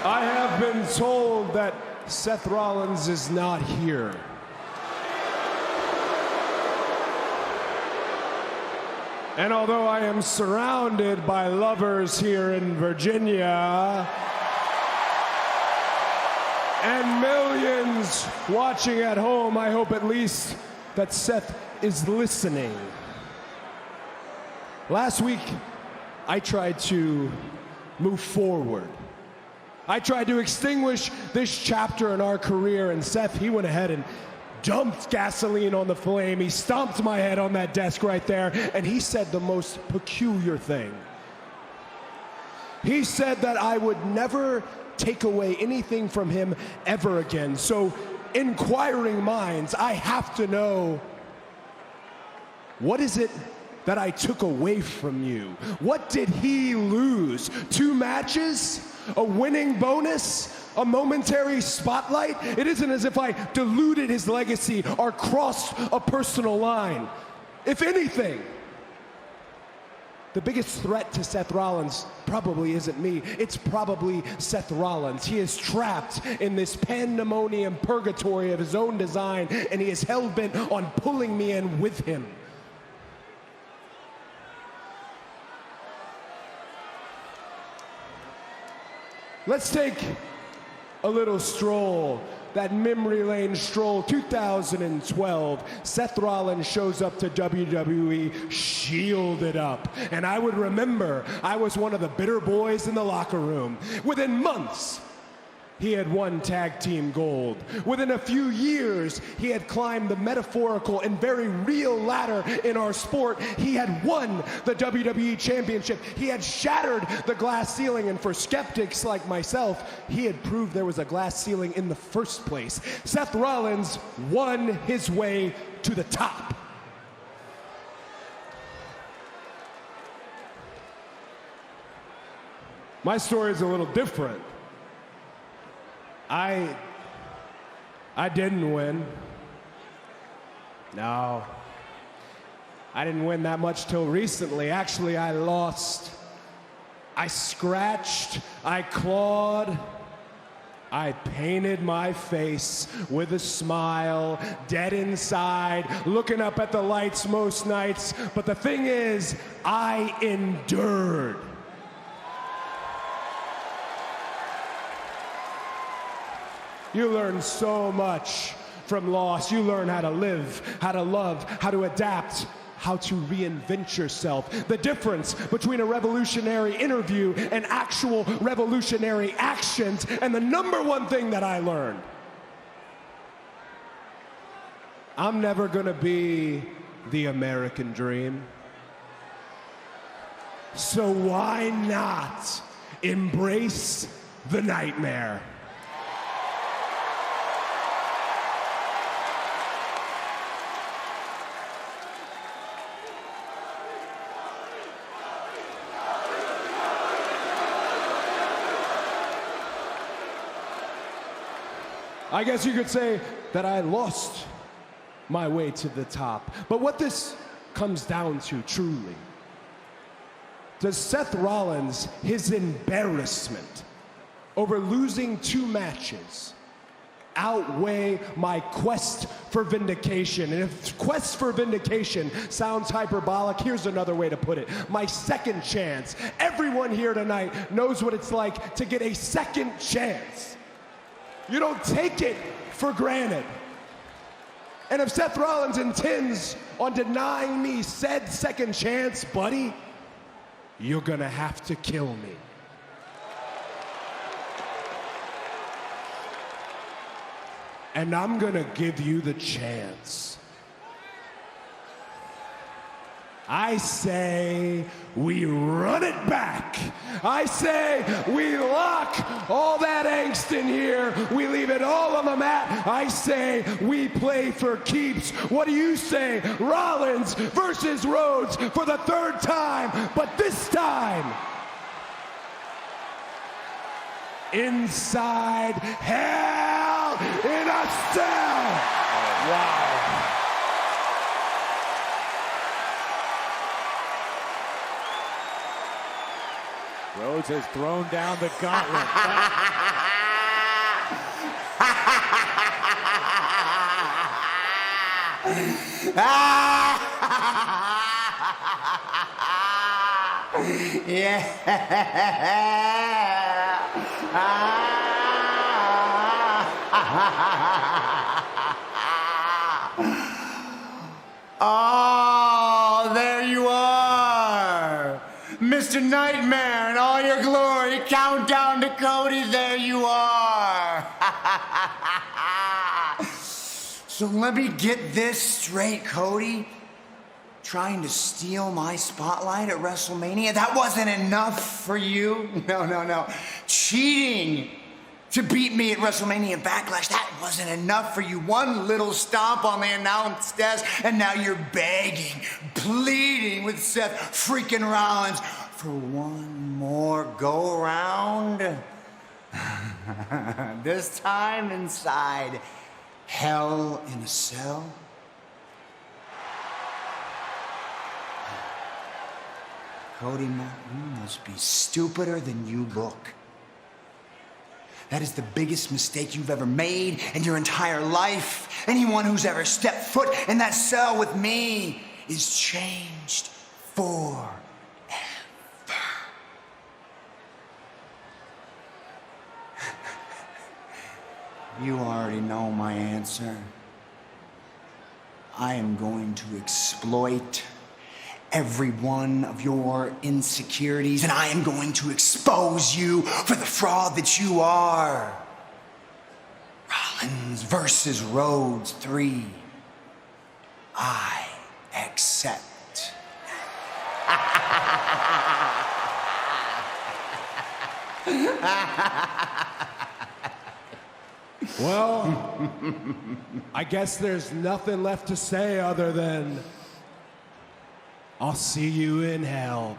I have been told that Seth Rollins is not here. And although I am surrounded by lovers here in Virginia and millions watching at home, I hope at least that Seth is listening. Last week, I tried to move forward. I tried to extinguish this chapter in our career, and Seth, he went ahead and dumped gasoline on the flame. He stomped my head on that desk right there, and he said the most peculiar thing. He said that I would never take away anything from him ever again. So, inquiring minds, I have to know, what is it that I took away from you? What did he lose? 2 matches? A winning bonus? A momentary spotlight? It isn't as if I diluted his legacy or crossed a personal line. If anything, the biggest threat to Seth Rollins probably isn't me. It's probably Seth Rollins. He is trapped in this pandemonium purgatory of his own design, and he is hell-bent on pulling me in with him. Let's take a little stroll, that memory lane stroll. 2012, Seth Rollins shows up to WWE shielded up. And I would remember, I was one of the bitter boys in the locker room. Within months, he had won tag team gold. Within a few years, he had climbed the metaphorical and very real ladder in our sport. He had won the WWE Championship. He had shattered the glass ceiling, and for skeptics like myself, he had proved there was a glass ceiling in the first place. Seth Rollins won his way to the top. My story is a little different. I didn't win. No. I didn't win that much till recently. Actually, I lost. I scratched. I clawed. I painted my face with a smile, dead inside, looking up at the lights most nights. But the thing is, I endured. You learn so much from loss. You learn how to live, how to love, how to adapt, how to reinvent yourself. The difference between a revolutionary interview and actual revolutionary actions. And the #1 thing that I learned, I'm never gonna be the American dream. So why not embrace the nightmare? I guess you could say that I lost my way to the top. But what this comes down to, truly, does Seth Rollins, his embarrassment over losing 2 matches, outweigh my quest for vindication? And if quest for vindication sounds hyperbolic, here's another way to put it. My second chance. Everyone here tonight knows what it's like to get a second chance. You don't take it for granted. And if Seth Rollins intends on denying me said second chance, buddy, you're gonna have to kill me. And I'm gonna give you the chance. I say we run it back. I say we lock all that angst in here. We leave it all on the mat. I say we play for keeps. What do you say? Rollins versus Rhodes for the 3rd time, but this time inside Hell in a Cell. Wow. Rhodes has thrown down the gauntlet. Yeah. Oh, there you are. Mr. Nightmare in all your glory. Countdown to Cody, there you are. So let me get this straight, Cody. Trying to steal my spotlight at WrestleMania, that wasn't enough for you? No. Cheating to beat me at WrestleMania Backlash, that wasn't enough for you. One little stomp on the announce desk, and now you're begging, pleading with Seth freaking Rollins for one more go-around. This time inside Hell in a Cell. Cody, you must be stupider than you look. That is the biggest mistake you've ever made in your entire life. Anyone who's ever stepped foot in that cell with me is changed forever. You already know my answer. I am going to exploit every one of your insecurities, and I am going to expose you for the fraud that you are. Rollins versus Rhodes 3. I accept. Well, I guess there's nothing left to say other than I'll see you in hell.